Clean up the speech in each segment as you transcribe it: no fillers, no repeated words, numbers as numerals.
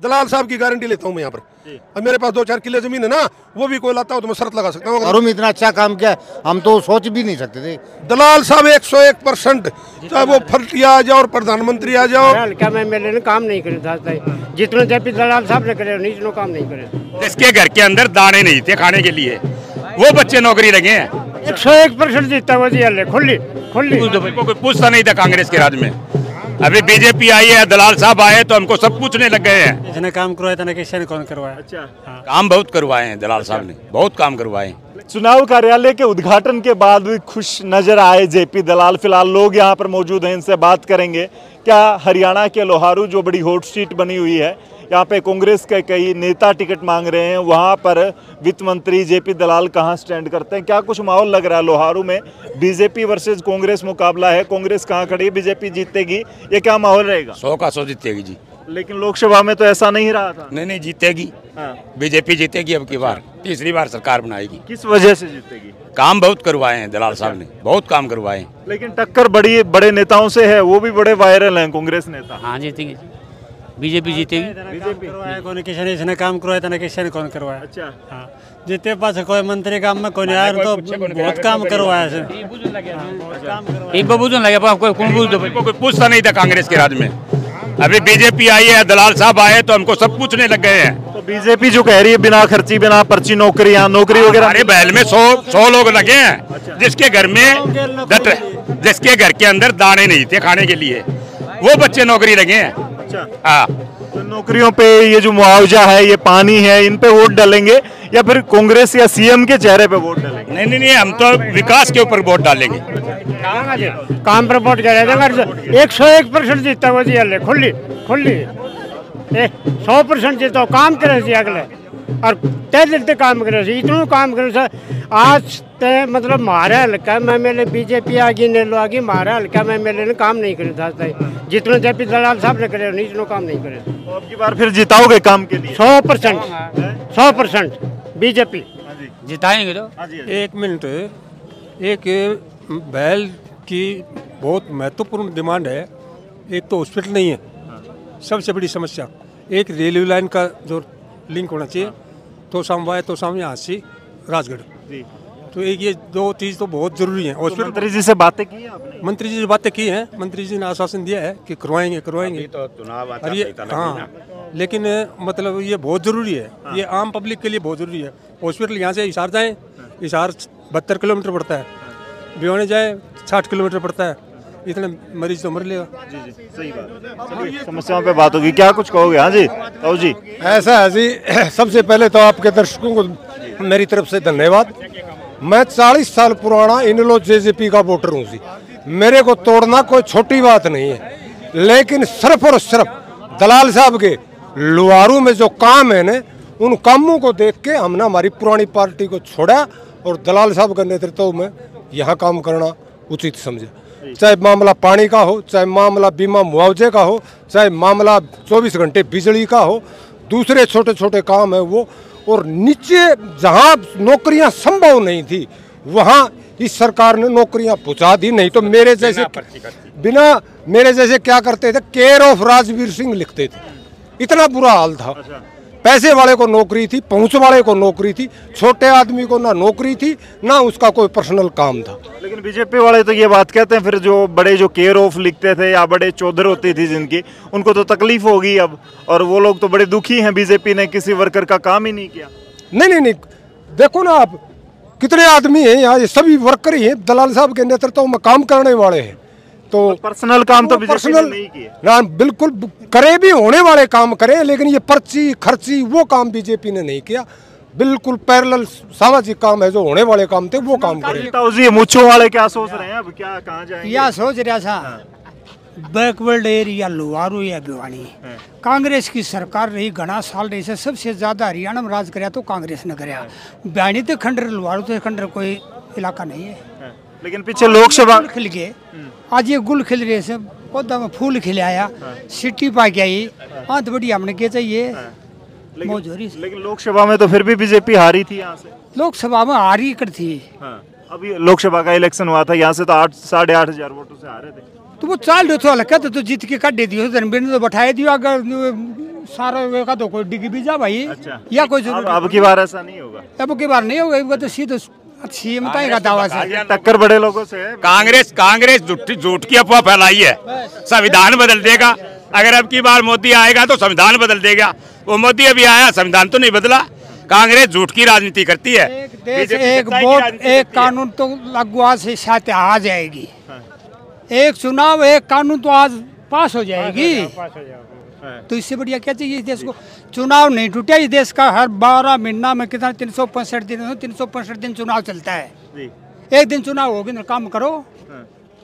दलाल साहब की गारंटी लेता हूँ मैं यहाँ पर। अब मेरे पास 2-4 किले जमीन है ना, वो भी कोई लाता हो तो मैं शर्त लगा सकता हूँ। और इतना अच्छा काम किया, हम तो सोच भी नहीं सकते थे। दलाल साहब 101%, चाहे वो फर्टिया आ जाओ और प्रधानमंत्री आ जाओ। क्या मैं मेरे ने काम नहीं करे था, जितना जेपी दलाल साहब ने करे नहीं, काम नहीं करे। जिसके घर के अंदर दाने नहीं थे खाने के लिए, वो बच्चे नौकरी लगे हैं। 101% जीता हुआ जी, खुली कोई पूछता नहीं था कांग्रेस के राज में। अभी बीजेपी आई है, दलाल साहब आए तो हमको सब पूछने लग गए हैं। इसने काम करवाया था ना, किसी ने कौन करवाया? अच्छा काम बहुत करवाए हैं दलाल साहब ने, बहुत काम करवाए। चुनाव कार्यालय के उद्घाटन के बाद भी खुश नजर आए जेपी दलाल। फिलहाल लोग यहाँ पर मौजूद हैं, इनसे बात करेंगे। क्या हरियाणा के लोहारू जो बड़ी हॉट सीट बनी हुई है, यहाँ पे कांग्रेस के कई नेता टिकट मांग रहे हैं, वहाँ पर वित्त मंत्री जेपी दलाल कहाँ स्टैंड करते हैं? क्या कुछ माहौल लग रहा है लोहारू में? बीजेपी वर्सेस कांग्रेस मुकाबला है, कांग्रेस कहाँ खड़ी है, बीजेपी जीतेगी, ये क्या माहौल रहेगा? 100 का 100 जीतेगी जी। लेकिन लोकसभा में तो ऐसा नहीं रहा था। नहीं जीतेगी। बीजेपी जीतेगी अब की बार, तीसरी बार सरकार बनाएगी। किस वजह से जीतेगी? काम बहुत करवाए हैं दलाल साहब ने, बहुत काम करवाए हैं। लेकिन टक्कर बड़े नेताओं से है, वो भी बड़े वायरल हैं कांग्रेस नेता। हाँ जीतेगी, बीजेपी जीतेगी। बीजेपी कौन किसी ने इसने काम करवाया था ना, किसी ने कौन करवाया? अच्छा हाँ, जितने पास कोई मंत्री काम में कोई यार तो बहुत काम करवाया है। कोई पूछता नहीं था कांग्रेस के राज में। अभी बीजेपी आई है, दलाल साहब आए तो हमको सब पूछने लग गए हैं। तो बीजेपी जो कह रही है बिना खर्ची बिना पर्ची नौकरी वगैरह, हमारे बैल में 100 लोग लगे हैं। जिसके घर में जिसके घर के अंदर दाने नहीं थे खाने के लिए, वो बच्चे नौकरी लगे हैं। हाँ, तो नौकरियों पे ये जो मुआवजा है, ये पानी है, इन पे वोट डालेंगे या फिर कांग्रेस या सीएम के चेहरे पे वोट डालेंगे? नहीं, हम तो विकास के ऊपर वोट डालेंगे। काम पर वोट करें 101% जीता हुआ जी, खुली 100% जीता, काम करे जी अगले और तय दिल ते काम करे, इतना काम करे। आज ते मतलब मारे हल्का में मेरे बीजेपी आगे ने लो आगे मारे हल्का में मेरे ने काम नहीं करे था, जितना जेपी दलाल साहब ने करे नहीं, इतना काम नहीं करे। तो अब की बार फिर जिताओगे काम के लिए? 100% बीजेपी जिताएंगे। तो एक मिनट, एक बैल की बहुत महत्वपूर्ण डिमांड है। एक तो हॉस्पिटल नहीं है, सबसे बड़ी समस्या। एक रेलवे लाइन का जो लिंक होना चाहिए, तो साम यहाँ से राजगढ़। तो एक ये 2 चीज़ तो बहुत जरूरी है। हॉस्पिटल मंत्री जी से बातें की हैं आपने? मंत्री जी से बातें की हैं, मंत्री जी ने आश्वासन दिया है कि करवाएंगे। तो चुनाव और ये हाँ, लेकिन मतलब ये बहुत ज़रूरी है। ये आम पब्लिक के लिए बहुत ज़रूरी है। हॉस्पिटल यहाँ से हिसार जाए, हिसार 72 किलोमीटर पड़ता है, भिवानी जाए 60 किलोमीटर पड़ता है, इतने मरीज तो मर लेगा। जी सही बात। समस्याओं पे बात होगी, क्या कुछ कहोगे? हाँ जी ताऊ जी। ऐसा है जी, सबसे पहले तो आपके दर्शकों को मेरी तरफ से धन्यवाद। मैं 40 साल पुराना इनलो जेजेपी का वोटर हूँ जी। मेरे को तोड़ना कोई छोटी बात नहीं है, लेकिन सिर्फ और सिर्फ दलाल साहब के लोहारू में जो काम है न, उन कामों को देख के हमने हमारी पुरानी पार्टी को छोड़ा और दलाल साहब के नेतृत्व में यहाँ काम करना उचित समझा। चाहे मामला पानी का हो, चाहे मामला बीमा मुआवजे का हो, चाहे मामला 24 घंटे बिजली का हो, दूसरे छोटे छोटे काम है वो। और नीचे जहाँ नौकरियाँ संभव नहीं थी, वहाँ इस सरकार ने नौकरियाँ पहुँचा दी। नहीं तो मेरे जैसे क्या करते थे, केयर ऑफ राजवीर सिंह लिखते थे, इतना बुरा हाल था। पैसे वाले को नौकरी थी, पहुंच वाले को नौकरी थी, छोटे आदमी को ना नौकरी थी ना उसका कोई पर्सनल काम था। लेकिन बीजेपी वाले तो ये बात कहते हैं, फिर जो बड़े जो केयर ऑफ लिखते थे या बड़े चौधर होती थी जिनकी, उनको तो तकलीफ होगी अब, और वो लोग तो बड़े दुखी हैं, बीजेपी ने किसी वर्कर का काम ही नहीं किया। नहीं, देखो ना आप, कितने आदमी हैं यहाँ, ये सभी वर्कर ही हैं, दलाल साहब के नेतृत्व में काम करने वाले हैं। तो पर्सनल काम तो बीजेपी ने नहीं किया ना, बिल्कुल करे भी, होने वाले काम करें, लेकिन ये पर्ची खर्ची वो काम बीजेपी ने नहीं किया। बिल्कुल पैरेलल सामाजिक काम है, जो होने वाले काम थे वो काम करें। मुच्छों वाले क्या सोच रहे हैं अब, क्या कहाँ जाएंगे? या सोच रहा था बैकवर्ड एरिया लोहारू या भिवानी, कांग्रेस की सरकार रही घना साल रही से, सबसे ज्यादा हरियाणा में राज कराया तो कांग्रेस ने कराया। भिवानी तो खंडर, लोहारू तो खंडर कोई इलाका नहीं है। लेकिन पीछे लोकसभा खिल गए, आज ये गुल खिल रहे से, पौधा में फूल खिलाया, सिटी पा के आई, हाँ तो बढ़िया हमने क्या चाहिए मौज हो रही। लेकिन लोकसभा में तो फिर भी बीजेपी हारी थी यहाँ से। लोकसभा में हारी कर थी। अभी लोकसभा का इलेक्शन हुआ था, यहाँ से तो 8-8,500 वोटों से हारे थे। तो वो चाल रहे थे हल्का तो जीत के काट दे दियो धनबीर ने तो बैठाए दियो अगर सारा का तो कोई डिग्गी भी जा भाई। अच्छा। या कोई जरूरत अब की बार ऐसा नहीं होगा। अब की बार नहीं होगा, वो तो सीधे सीएम का दावा से टक्कर बड़े लोगों से है। कांग्रेस झूठ की अफवाह फैलाई है, संविधान बदल देगा। अगर अब की बार मोदी आएगा तो संविधान बदल देगा। वो मोदी अभी आया, संविधान तो नहीं बदला। कांग्रेस झूठ की राजनीति करती है। एक देश एक वोट एक कानून तो लगवा से साथ आ जाएगी। एक चुनाव एक कानून तो आज पास हो जाएगी। तो इससे बढ़िया क्या चाहिए इस देश को? चुनाव नहीं टूटा इस देश का। हर 12 महीना में कितना 365 दिन 365 दिन चुनाव चलता है। एक दिन चुनाव होगी ना, काम करो।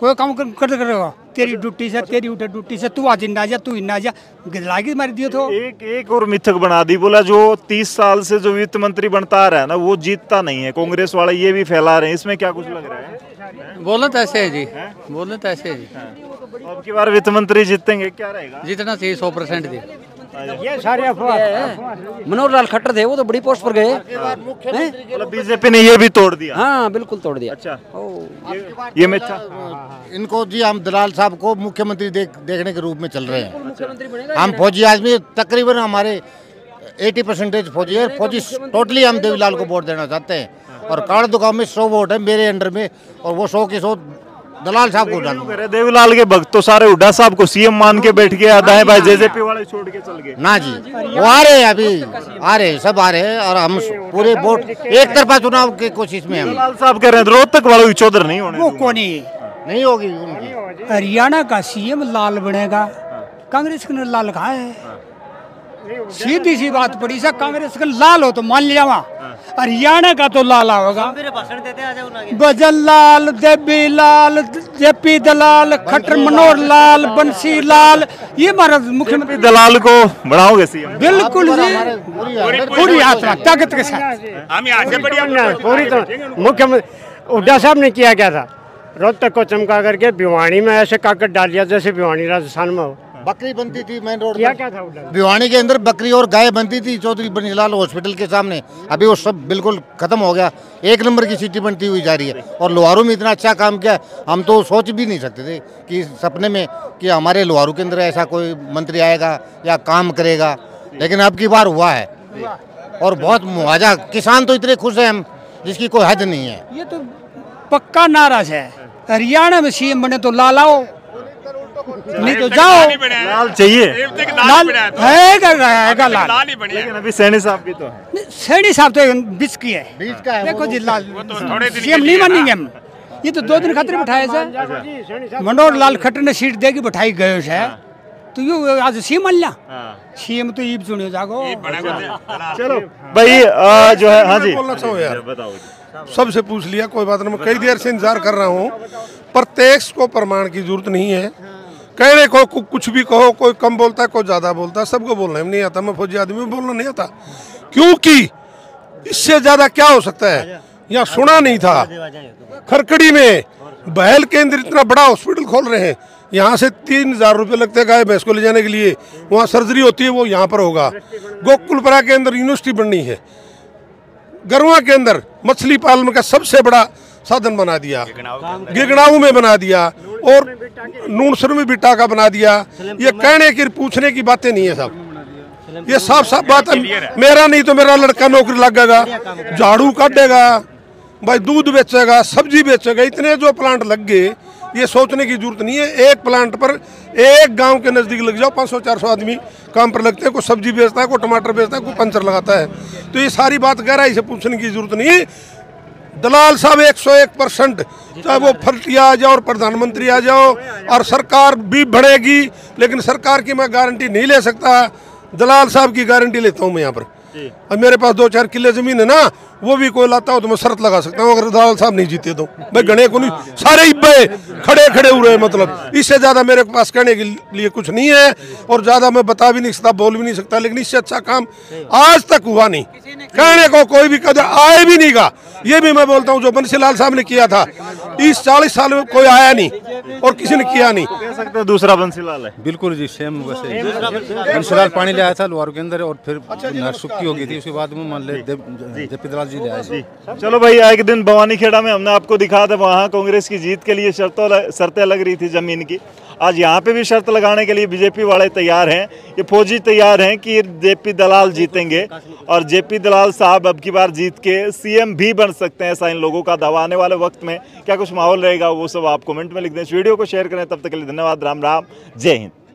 कोई काम कर करेगा, तेरी ड्यूटी से तेरी उठे ड्यूटी से तू आज इन्ना जा तू इन्ना जा गिरलागी मार दियो। तो एक और मिथक बना दी, बोला जो 30 साल से जो वित्त मंत्री बनता रहा है ना वो जीतता नहीं है। कांग्रेस वाले ये भी फैला रहे हैं, इसमें क्या कुछ लग रहा है? बोलना तो ऐसे है जी, बोलना तो ऐसे है जी। अब की बार वित्त मंत्री जीतेंगे, क्या रहेगा? जितना चाहिए 100% दे। ये सारे अफवाह। मनोहर लाल खट्टर थे, वो तो बड़ी पोस्ट पर गए। मतलब बीजेपी ने ये भी तोड़ दिया। हाँ बिल्कुल तोड़ दिया। अच्छा, ये मिथ्या। इनको जी हम दलाल साहब को मुख्यमंत्री देखने के रूप में चल रहे हैं। हम फौजी आदमी तकरीबन हमारे 80% फौजी है। फौजी टोटली हम देवीलाल को वोट देना चाहते हैं। और काड़दुगांव में 100 वोट है मेरे अंडर में, और वो 100 के 100 दलाल साहब को डालूंगा। देवीलाल के भक्त तो सारे हुड्डा साहब को सीएम मान के बैठ गए, दाएं बाएं जेजेपी वाले छोड़ के चल गए। ना जी, वो आ रहे हैं, अभी आ रहे हैं, सब आ रहे हैं। और हम पूरे वोट एक तरफा चुनाव की कोशिश में हम। दलाल साहब कह रहे हैं रोहतक वालों की चौधर नहीं होने। वो कौन नहीं होगी उनकी। हरियाणा का सीएम लाल बनेगा, कांग्रेस के लाल कहाँ है? सीधी सी बात पड़ी सा, कांग्रेस का लाल हो तो मान लिया, हरियाणा का तो लाल होगा। बजल लाल, देवी लाल, जेपी दलाल, खट्टर मनोहर लाल, बंसी लाल, ये हमारा मुख्यमंत्री दलाल को बढ़ाओगे सीएम? बिल्कुल जी, पूरी आत्मा ताकत के साथ। हम यहाँ से बढ़िया पूरी तो मुख्यमंत्री हुड्डा साहब ने किया क्या था? रोहतक को चमका करके भिवानी में ऐसे काकट डाल दिया जैसे भिवानी राजस्थान में हो। बकरी बनती थी मेन रोड क्या क्या था उधर? भिवानी के अंदर बकरी और गाय बनती थी चौधरी बनीलाल हॉस्पिटल के सामने। अभी वो सब बिल्कुल खत्म हो गया। 1 नंबर की सिटी बनती हुई जा रही है। और लोहारू में इतना अच्छा काम किया, हम तो सोच भी नहीं सकते थे कि सपने में कि हमारे लोहारू के अंदर ऐसा कोई मंत्री आएगा या काम करेगा। लेकिन अब की बार हुआ है और बहुत मुआवजा। किसान तो इतने खुश हैं हम जिसकी कोई हद नहीं है। ये तो पक्का नाराज है। हरियाणा में सीएम बने तो लाल आओ, नहीं तो जाओ। लाल चाहिए, लाल है लाल। लेकिन अभी सैनी साहब भी तो है। सैनी साहब तो बीच की है, बीच का है। देखो जी लाल सीएम नहीं बनेंगे हम। ये तो 2 दिन खातिर बैठाए से मनोहर लाल खट्टर ने सीट देगी बैठाई गए से, तो यू आज सीएम मान लिया। सीएम तो ये चुने जागो। चलो भाई जो है, हाँ जी बताओ। सबसे पूछ लिया, कोई बात नहीं। मैं कई देर से इंतजार कर रहा हूँ। प्रत्यक्ष को प्रमाण की जरूरत नहीं है। कहने को कुछ भी कहो, कोई कम बोलता है कोई ज्यादा बोलता है, सबको बोलना नहीं आता। मैं फौजी आदमी बोलना नहीं आता, क्योंकि इससे ज्यादा क्या हो सकता है? यहाँ सुना नहीं था खरकड़ी में बहल केंद्र इतना बड़ा हॉस्पिटल खोल रहे हैं। यहाँ से 3000 रुपये लगते हैं गाय भैंस को ले जाने के लिए। वहाँ सर्जरी होती है, वो यहाँ पर होगा। गोकुलपुरा के अंदर यूनिवर्सिटी बननी है। गरुआ के अंदर मछली पालन का सबसे बड़ा साधन बना दिया, गिगनाऊ में बना दिया, और नूनसर में भी टाका बना दिया। ये कहने की पूछने की बातें नहीं है साहब, ये साफ साफ बात है। मेरा नहीं तो मेरा लड़का नौकरी लगेगा, झाड़ू काटेगा भाई, दूध बेचेगा, सब्जी बेचेगा। इतने जो प्लांट लग गए, ये सोचने की जरूरत नहीं है। एक प्लांट पर एक गांव के नजदीक लग जाओ, 500-400 आदमी काम पर लगते हैं। कोई सब्जी बेचता है, कोई टमाटर बेचता है, कोई पंचर लगाता है। तो ये सारी बात गहराई से पूछने की जरूरत नहीं है। दलाल साहब 101%, चाहे वो फर्टी आ जाओ और प्रधानमंत्री आ जाओ और सरकार भी बढ़ेगी, लेकिन सरकार की मैं गारंटी नहीं ले सकता। दलाल साहब की गारंटी लेता हूँ मैं यहाँ पर। अब मेरे पास 2-4 किले जमीन है ना, वो भी कोई लाता हो तो मैं शर्त लगा सकता हूँ, अगर दलाल साहब नहीं जीते तो। मैं गणे को नहीं, सारे इब्बे खड़े हो रहे हैं। मतलब इससे ज्यादा मेरे पास कहने के लिए कुछ नहीं है, और ज्यादा मैं बता भी नहीं सकता, बोल भी नहीं सकता। लेकिन इससे अच्छा काम आज तक हुआ नहीं। कहने को कोई भी कदर आए भी नहीं का। ये भी मैं बोलता हूँ, जो बंसीलाल साहब ने किया था इस 40 साल में कोई आया नहीं और किसी ने किया नहीं। कह सकते हैं दूसरा बंसीलाल है। बिल्कुल जी, सेम वैसे बंसीलाल पानी ले आया था लोहारू के अंदर, और फिर नहर सुक्की हो गई थी, उसके बाद में मान ले जेपी दलाल जी ले आए। चलो भाई, एक दिन भवानी खेड़ा में हमने आपको दिखा था, वहाँ कांग्रेस की जीत के लिए शर्तें लग रही थी जमीन की। आज यहाँ पे भी शर्त लगाने के लिए बीजेपी वाले तैयार हैं, ये फौजी तैयार हैं कि जेपी दलाल जीतेंगे और जेपी दलाल साहब अब की बार जीत के सीएम भी बन सकते हैं, ऐसा इन लोगों का दावा। आने वाले वक्त में क्या कुछ माहौल रहेगा वो सब आप कमेंट में लिख दें। इस वीडियो को शेयर करें। तब तक के लिए धन्यवाद। राम राम, जय हिंद।